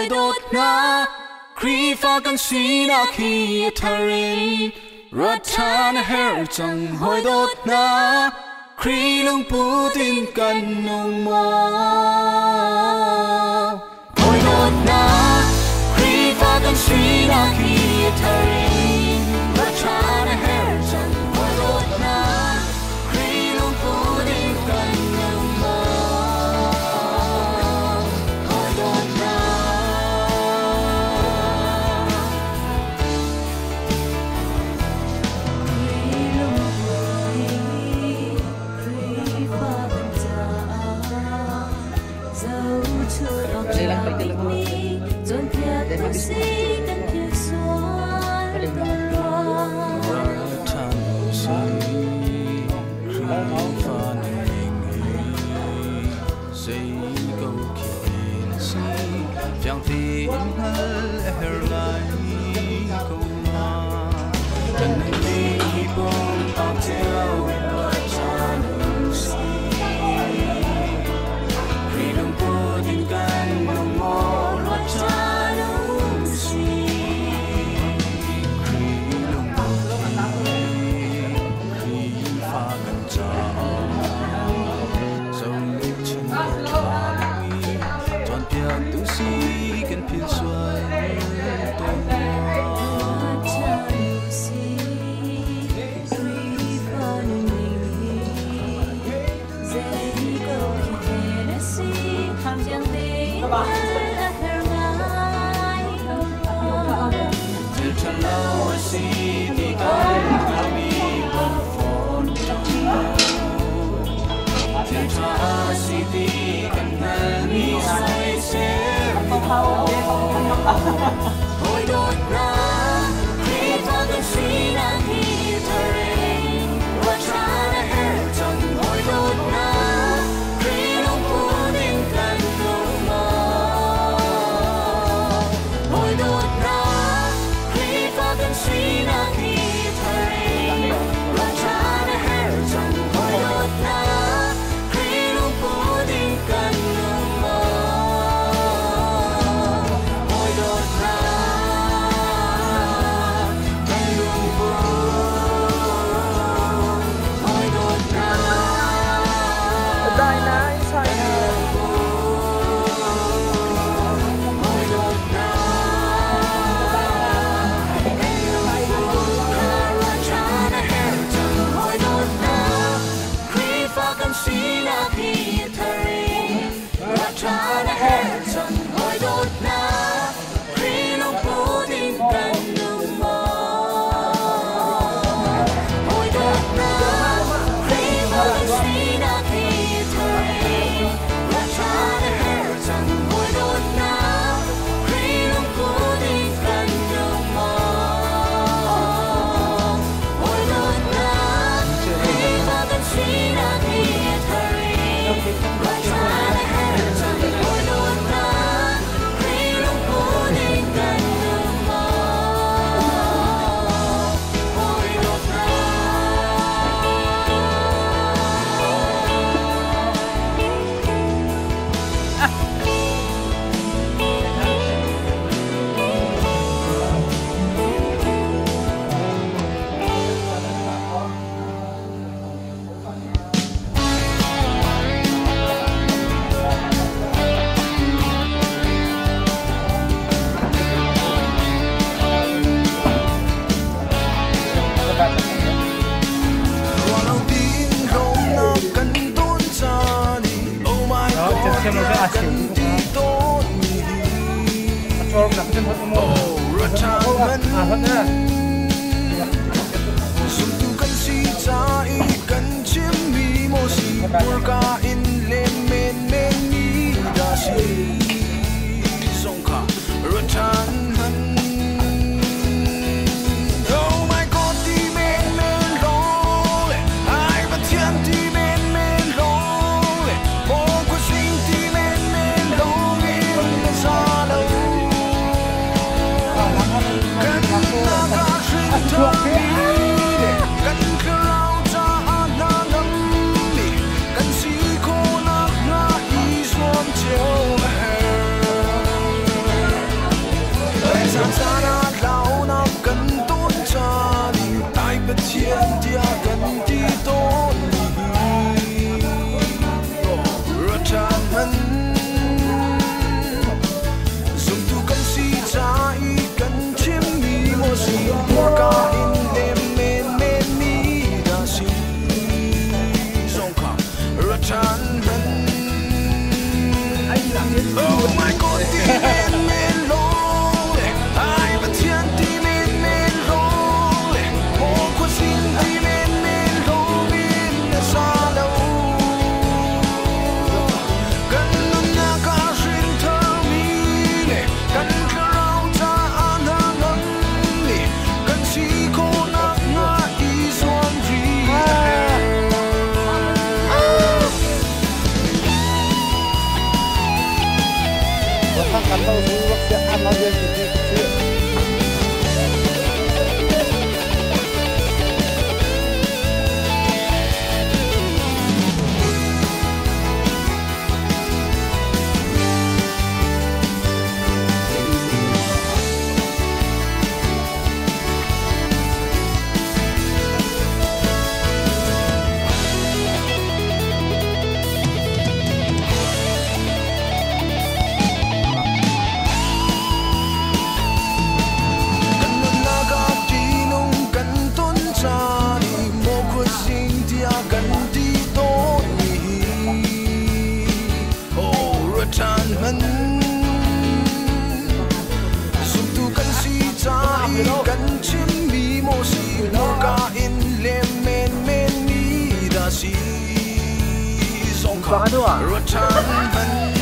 hoi dot na kri fa kan si na khi tharin rathan her chang hoi dot na kri lung putin kan nung mo hoi dot na kri fa kan si na khi tharin rathan her chang hoi dot na kri lung putin kan nung mo hoi dot na chẳng tin hal her lai câu mà cần đi bom bao theo và cha nương si khi đông cô tin can nông mò và cha nương si khi đông cô khi pha gần cha dẫu lúc chân thoa đi tròn tiếng tu si can phiền xoay tôi hoi dot na kri fa kan si na khi tharin rathan her chang hoi dot na kri lung putin kan nung mo hoi dot na kri fa kan si na khi tharin rathan her chang hoi dot na kri lung putin kan nung mo hoi dot na kan nung mo hoi dot na Dai na sai na hoi dot na rathan her chang hoi dot na kri fa kan si na khi tharin rathan her chang hoi dot na kri lung putin kan nung mo hoi dot na kri fa kan si na khi tharin rathan her chang hoi dot na kri lung putin kan nung mo hoi dot na kri fa kan si na khi tharin rathan her chang hoi dot na kri lung putin kan nung mo hoi dot na walau tin không nó cần tôn cha đi oh my god cần đi tôn đi oh rathan sum tu kan si cha i kan chim mi mo si por ka in len men men ni da si song ka rathan oh my god di men men lo ai va tian di men men lo mo ko sing di men men lo in sa lo kan na ka shin ta mi kan ka lao cha na nam mi kan si kan chim mi mo si mo ka in lem men men ni da si song ka ro chan ban